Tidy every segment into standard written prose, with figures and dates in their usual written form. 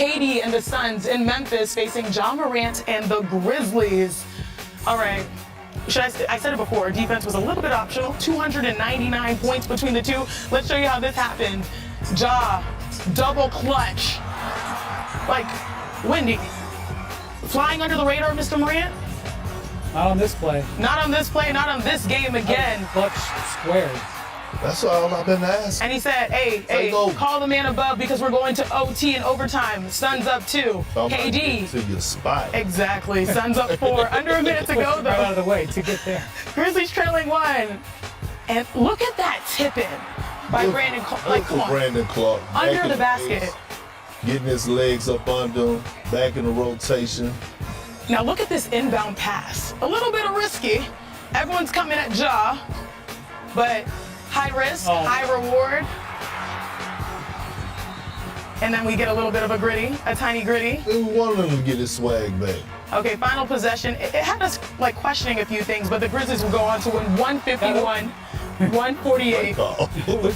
KD and the Suns in Memphis facing Ja Morant and the Grizzlies. All right. I said it before, defense was a little bit optional. 299 points between the two. Let's show you how this happened. Ja, double clutch. Like, Wendy, flying under the radar, Mr. Morant? Not on this play. Not on this play, not on this game again. Clutch squared. That's all I've been asking. And he said, hey, call the man above because we're going to OT and overtime. Suns up 2. KD. To your spot. Exactly. Suns up 4. Under a minute to go, though. Right out of the way to get there. Grizzlies trailing 1. And look at that tip-in by Brandon Clark. Like, come on. Brandon Clark. Under the basket. Getting his legs up under him, back in the rotation. Now look at this inbound pass. A little bit of risky. Everyone's coming at Ja, but high risk, high reward. And then we get a little bit of a tiny gritty. We wanted him to get his swag back. Okay, final possession. It had us like questioning a few things, but the Grizzlies will go on to win 151. 148.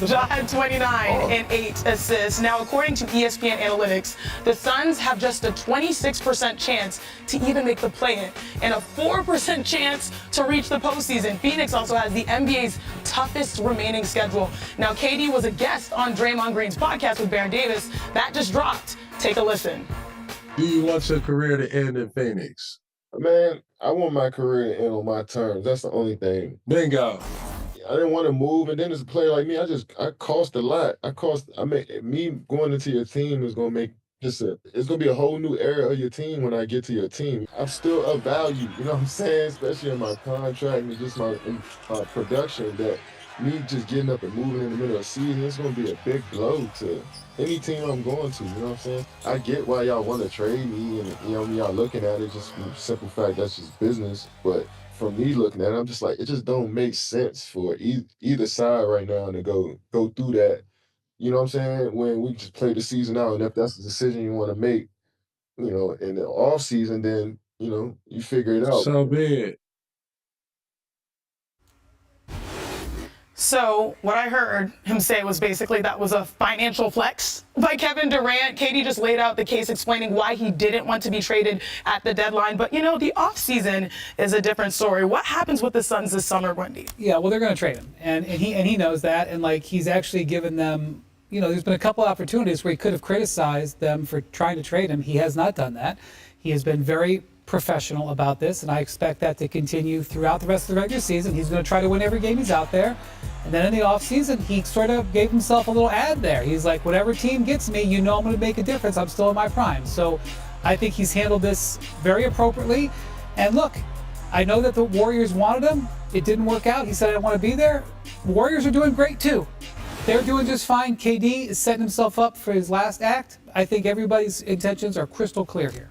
Ja had 29 and 8 assists. Now, according to ESPN Analytics, the Suns have just a 26% chance to even make the play-in and a 4% chance to reach the postseason. Phoenix also has the NBA's toughest remaining schedule. Now, KD was a guest on Draymond Green's podcast with Baron Davis. That just dropped. Take a listen. Do you want your career to end in Phoenix? Man, I want my career to end on my terms. That's the only thing. Bingo. I didn't want to move, and then as a player like me, I cost a lot. Me going into your team is gonna make it's gonna be a whole new era of your team when I get to your team. I'm still of value, you know what I'm saying? Especially in my contract and just my production. That me just getting up and moving in the middle of the season, it's gonna be a big blow to any team I'm going to. You know what I'm saying? I get why y'all want to trade me, and y'all looking at it just from the simple fact that's just business, but. For me looking at it, I'm just like, it just don't make sense for either side right now to go through that. You know what I'm saying? When we just play the season out, and if that's the decision you want to make, in the off season, then you figure it out. So be it. So what I heard him say was basically that was a financial flex by Kevin Durant. KD just laid out the case explaining why he didn't want to be traded at the deadline. But, the offseason is a different story. What happens with the Suns this summer, Wendy? Yeah, well, they're going to trade him. And he knows that. And, he's actually given them, there's been a couple opportunities where he could have criticized them for trying to trade him. He has not done that. He has been very professional about this, and I expect that to continue throughout the rest of the regular season. He's going to try to win every game he's out there. And then in the offseason, he sort of gave himself a little ad there. He's like, whatever team gets me, I'm going to make a difference. I'm still in my prime. So I think he's handled this very appropriately. And look, I know that the Warriors wanted him. It didn't work out. He said, I don't want to be there. The Warriors are doing great too. They're doing just fine. KD is setting himself up for his last act. I think everybody's intentions are crystal clear here.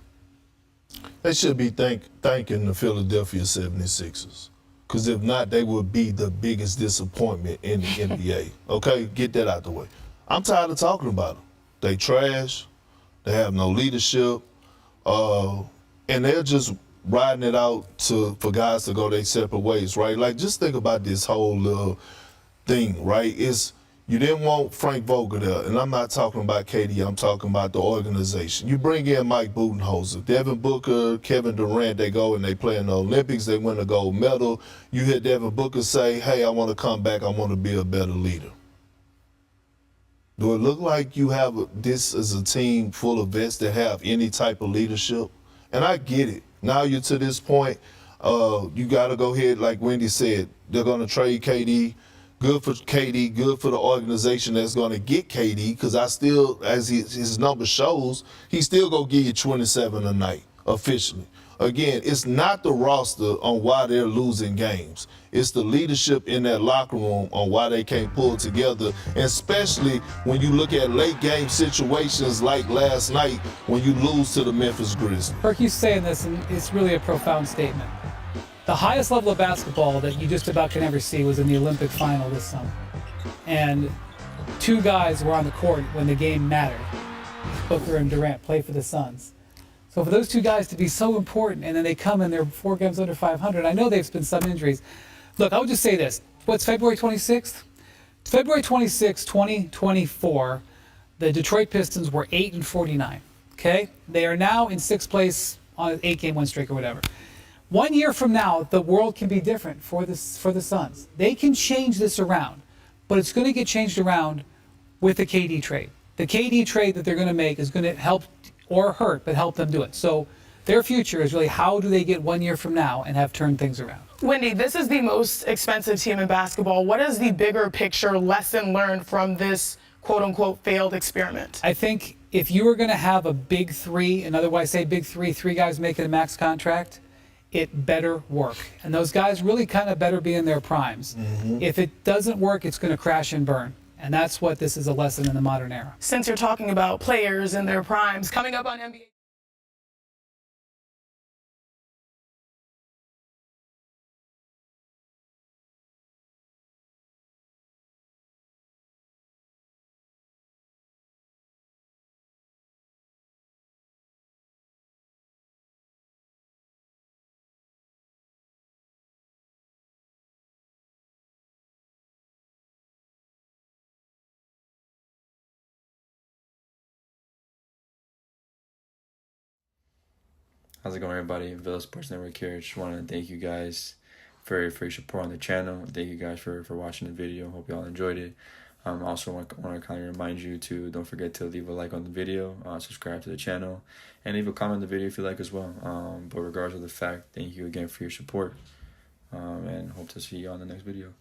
They should be thanking the Philadelphia 76ers. Because if not, they would be the biggest disappointment in the NBA. Okay, get that out the way. I'm tired of talking about them. They trash. They have no leadership. And they're just riding it out for guys to go their separate ways, right? Like, just think about this whole little thing, right? You didn't want Frank Vogel there, and I'm not talking about KD, I'm talking about the organization. You bring in Mike Budenholzer, Devin Booker, Kevin Durant, they go and they play in the Olympics, they win a gold medal. You hear Devin Booker say, hey, I want to come back, I want to be a better leader. Do it look like you have this as a team full of vets that have any type of leadership? And I get it. Now you're to this point, you got to go ahead, like Wendy said, they're going to trade KD. Good for KD, good for the organization that's going to get KD, because as his number shows, he's still going to give you 27 a night, officially. Again, it's not the roster on why they're losing games. It's the leadership in that locker room on why they can't pull together, and especially when you look at late game situations like last night when you lose to the Memphis Grizzlies. Perk, you saying this, and it's really a profound statement. The highest level of basketball that you just about can ever see was in the Olympic final this summer. And two guys were on the court when the game mattered. Booker and Durant play for the Suns. So for those two guys to be so important, and then they come and they're 4 games under 500, I know there's been some injuries. Look, I would just say this. What's February 26th? February 26, 2024, the Detroit Pistons were 8-49. Okay? They are now in 6th place on an 8-game win streak or whatever. 1 year from now, the world can be different for the Suns. They can change this around, but it's going to get changed around with the KD trade. The KD trade that they're going to make is going to help or hurt, but help them do it. So their future is really how do they get 1 year from now and have turned things around. Wendy, this is the most expensive team in basketball. What is the bigger picture lesson learned from this quote-unquote failed experiment? I think if you were going to have a big three, and otherwise say big three guys making a max contract, it better work. And those guys really kind of better be in their primes. If it doesn't work, it's going to crash and burn. And that's what this is a lesson in the modern era. Since you're talking about players in their primes, coming up on NBA. How's it going, everybody? Villa Sports Network here. Just want to thank you guys for your support on the channel. Thank you guys for watching the video. Hope you all enjoyed it. Also want to kind of remind you to don't forget to leave a like on the video, subscribe to the channel, and leave a comment on the video if you like as well. But regardless of the fact, thank you again for your support, and hope to see you on the next video.